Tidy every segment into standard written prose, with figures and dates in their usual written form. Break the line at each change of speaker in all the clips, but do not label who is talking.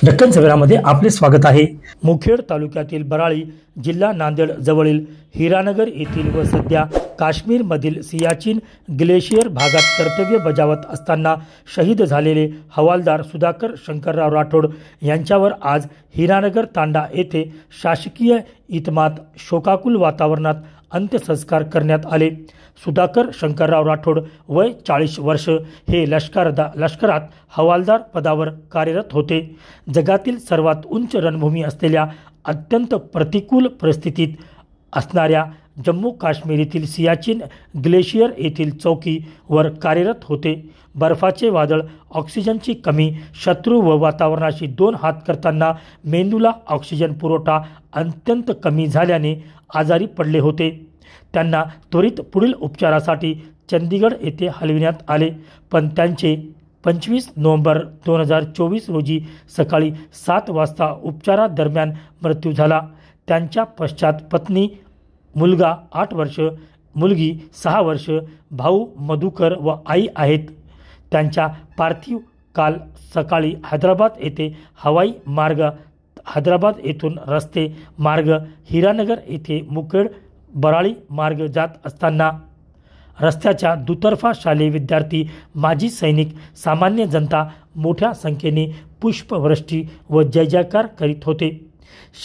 दक्कन सवेरामध्ये आपले स्वागत आहे। मुखेड तालुक्यातील बराळी, जिल्हा नांदेड जवळील हिरानगर येथील व सध्या काश्मीरमधील सियाचीन ग्लेशियर भागात कर्तव्य बजावत असताना शहीद झालेले हवालदार सुधाकर शंकरराव राठोड यांच्यावर आज हिरानगर तांडा येथे शासकीय इतमामात शोकाकुल वातावरणात अंत्यसंस्कार करण्यात आले। सुधाकर शंकरराव राठोड वय 40 वर्ष हे लष्करात हवालदार पदावर कार्यरत होते। जगातील सर्वात उंच रणभूमी असलेल्या अत्यंत प्रतिकूल परिस्थितीत असणाऱ्या जम्मू काश्मीरीतील सियाचीन ग्लेशियर येथील चौकीवर कार्यरत होते। बर्फाचे वादळ, ऑक्सिजनची कमी, शत्रू व वातावरणाशी दोन हात करताना मेंदूला ऑक्सिजन पुरवठा अत्यंत कमी झाल्याने आजारी पडले होते। त्यांना त्वरित पुढील उपचारासाठी चंदीगड येथे हलविण्यात आले, पण त्यांचे 25 नोव्हेंबर 2024 रोजी सकाळी 7 वाजता उपचारादरम्यान मृत्यू झाला। त्यांच्या पश्चात पत्नी, मुलगा 8 वर्ष, मुलगी 6 वर्ष, भाऊ मधुकर व आई आहेत। त्यांच्या पार्थिव काल सकाळी हैदराबाद येथे हवाई मार्ग, हैदराबाद येथून रस्ते मार्ग हिरानगर येथे मुखेड बराळी मार्ग जात असताना रस्त्याच्या दुतर्फा शालेय विद्यार्थी, माजी सैनिक, सामान्य जनता मोठ्या संख्येने पुष्पवृष्टी व जय जयकार करीत होते।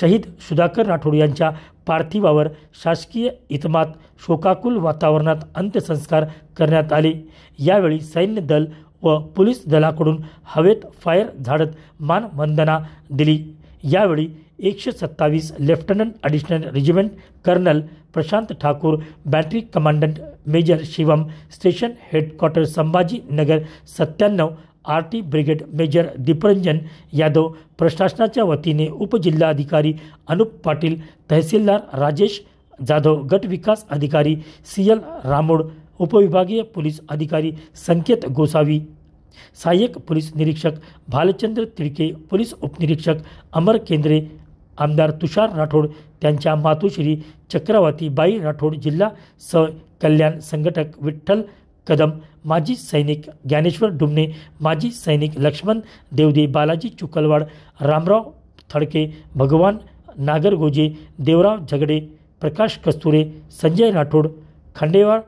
शहीद सुधाकर राठोड यांच्या पार्थिवावर शासकीय इतमामात शोकाकुल वातावरणात अंत्यसंस्कार करण्यात आले। यावेळी सैन्य दल व पोलीस दलाकडून हवेत फायर झाडत मानवंदना दिली। यावेळी 127 lieutenant additional regiment colonel Prashant Thakur, battery commandant major Shivam, station headquarter Sambhaji Nagar 97 RT brigade major Deepranjan Yadav, प्रशासनाच्या वतीने उपजिल्हाधिकारी अनुप पाटील, तहसीलदार राजेश जाधव, गट विकास अधिकारी CL रामोड, उपविभागीय पोलीस अधिकारी संकेत गोसावी, सहाय्यक पोलीस निरीक्षक भालचंद्र तिडके, पोलीस उपनिरीक्षक अमर केंद्रे, आमदार तुषार राठोड, त्यांच्या मातोश्री चक्रवर्ती बाई राठोड, जिल्हा कल्याण संघटक विठ्ठल कदम, माजी सैनिक ज्ञानेश्वर डुमने, माजी सैनिक लक्ष्मण देवदे, बालाजी चुकलवाड, रामराव थडके, भगवान नागरगोजे, देवराव झगडे, प्रकाश कस्तुरे, संजय राठोड, खंडेवाळ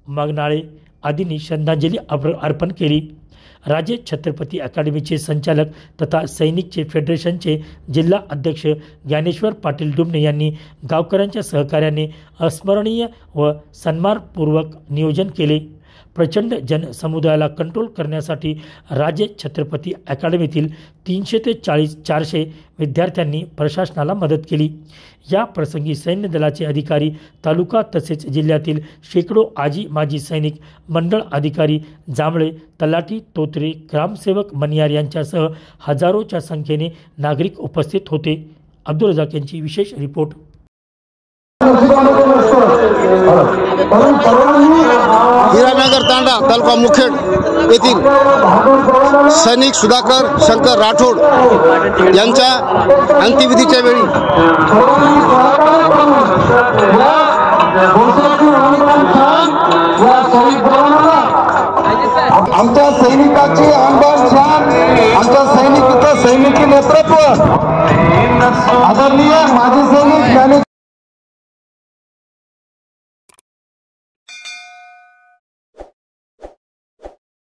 मागनाळे आदींनी श्रद्धांजली अर्पण केली। राजे छत्रपती अकादमीचे संचालक तथा सैनिकचे फेडरेशनचे जिल्हा अध्यक्ष ज्ञानेश्वर पाटील डुमने यांनी गावकऱ्यांच्या सहकार्याने अस्मरणीय व सन्मानपूर्वक नियोजन केले। प्रचंड जनसमुदायाला कंट्रोल करण्यासाठी राजे छत्रपती अकादमीतील 300 ते 400 विद्यार्थ्यांनी प्रशासनाला मदत केली। या प्रसंगी सैन्य दलाचे अधिकारी, तालुका तसेच जिल्ह्यातील शेकडो आजी माजी सैनिक, मंडळ अधिकारी, जांभळे, तलाठी, तोत्रे, ग्रामसेवक मनियार यांच्यासह हजारोच्या संख्येने नागरिक उपस्थित होते। अब्दुल रजाक यांची विशेष रिपोर्ट।
हिरानगर तांडा तालुका मुखेड येथील सैनिक सुधाकर शंकर राठोड यांच्या अंत्यविधीच्या वेळी
आमच्या सैनिकाची अंबर छान, आमच्या सैनिकी नेतृत्व आदरणीय माजी सैनिक